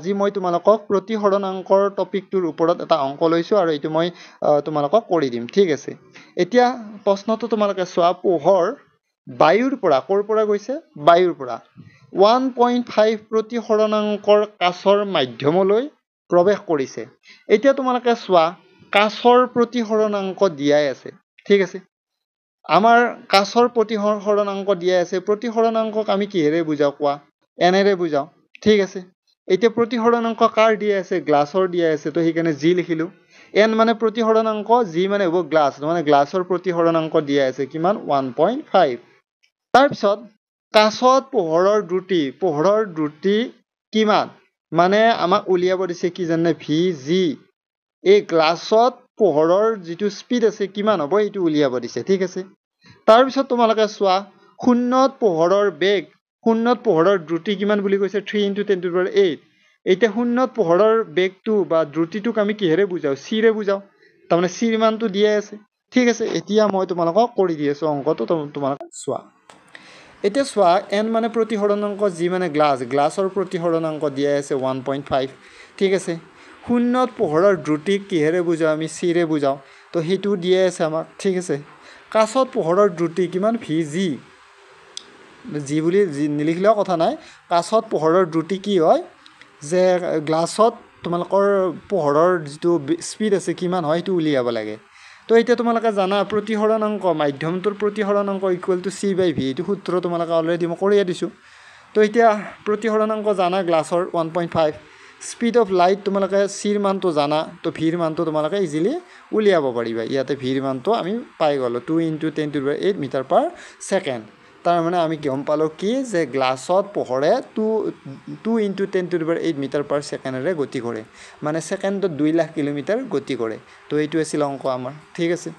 আজি মই তোমালোকক প্ৰতিহৰণাংকৰ টপিকটোৰ ওপৰত এটা অংক লৈছো আৰু এইটো মই তোমালোকক কৰি দিম ঠিক আছে এতিয়া প্ৰশ্নটো তোমালোকে চোৱা পোহৰ বায়ুৰ পৰা কৰ পৰা গৈছে বায়ুৰ পৰা 1.5 প্ৰতিহৰণাংকৰ কাচৰ মাধ্যমলৈ প্ৰৱেশ কৰিছে এতিয়া তোমালোকে চোৱা কাচৰ প্ৰতিহৰণাংক দিয়াই আছে ঠিক আছে আমাৰ কাচৰ প্ৰতিহৰণাংক দিয়াই আছে প্ৰতিহৰণাংকক আমি কিহেৰে বুজাও কোৱা এনেৰে বুজাও ঠিক আছে এতিয়া প্ৰতিহৰণাংক কাৰ দিয়া আছে গ্লাছৰ দিয়া আছে তো সেইকাৰণে জি লিখিলো এন মানে প্ৰতিহৰণাংক জি মানে হ'ব গ্লাছ মানে গ্লাছৰ প্ৰতিহৰণাংক দিয়া আছে কিমান 1.5 তাৰ পিছত কাচত পোহৰৰ দ্ৰুতি কিমান মানে আমাক উলিয়াব দিছে কি জানে ভি জি এই গ্লাছত পোহৰৰ যেটো স্পিড আছে কিমান হ'ব এইটো উলিয়াব দিছে ঠিক আছে তাৰ পিছত তোমালোকে চোৱা শূন্যত পোহৰৰ বেগ শূন্যত পোহৰৰ দ্ৰুতি কিমান বুলি কৈছে 3 * 10⁸ এতিয়া শূন্যত পোহৰৰ বেগটো বা দ্ৰুতিটোক আমি কিহেৰে বুজাও c ৰে বুজাও তাৰমানে c ৰ মানটো দিয়া আছে ঠিক আছে এতিয়া মই তোমালোকক কৰি দি আছো অংকটো তোমালোক চোৱা এতিয়া চোৱা n মানে প্ৰতিহৰণাংক g মানে গ্লাছৰ প্ৰতিহৰণাংক দিয়া আছে 1.5 ঠিক আছে শূন্যত পোহৰৰ দ্ৰুতি কিহেৰে বুজাও আমি c ৰে বুজাও তো হেতু দিয়া আছে আমাক ঠিক আছে কাচত পোহৰৰ দ্ৰুতি কিমান vg জি বুলি নিলিখিলেও কথা নাই কাচত পোহৰৰ দ্ৰুতি কি হয় যে গ্লাছত তোমালোকৰ পোহৰৰ যেটো স্পিড আছে কিমান হয় সেইটো উলিয়াব লাগে তো এতিয়া তোমালোকে জানা প্ৰতিহৰণাংক মাধ্যমটোৰ প্ৰতিহৰণাংক = c/v এইটো সূত্ৰ তোমালোকে অলৰেডি মই কৰিয়ে দিছো তো এতিয়া প্ৰতিহৰণাংক জানা গ্লাছৰ 1.5 স্পিড অফ লাইট তোমালোকে c ৰ মানটো জানা তো v ৰ মানটো তোমালোকে ইজিলি উলিয়াব পাৰিবা ইয়াতে v ৰ মানটো আমি পাই গলো 2 * 10⁸ মিটাৰ/সেকেন্ড তাৰ মানে আমি গম পালো কি যে গ্লাছত পোহৰে 2 * 10⁸ মিটাৰ/সেকেন্ডৰে গতি কৰে মানে সেকেন্ডত 2 লাখ কিলোমিটাৰ গতি কৰে তো এইটো আছিল অংক আমাৰ ঠিক আছে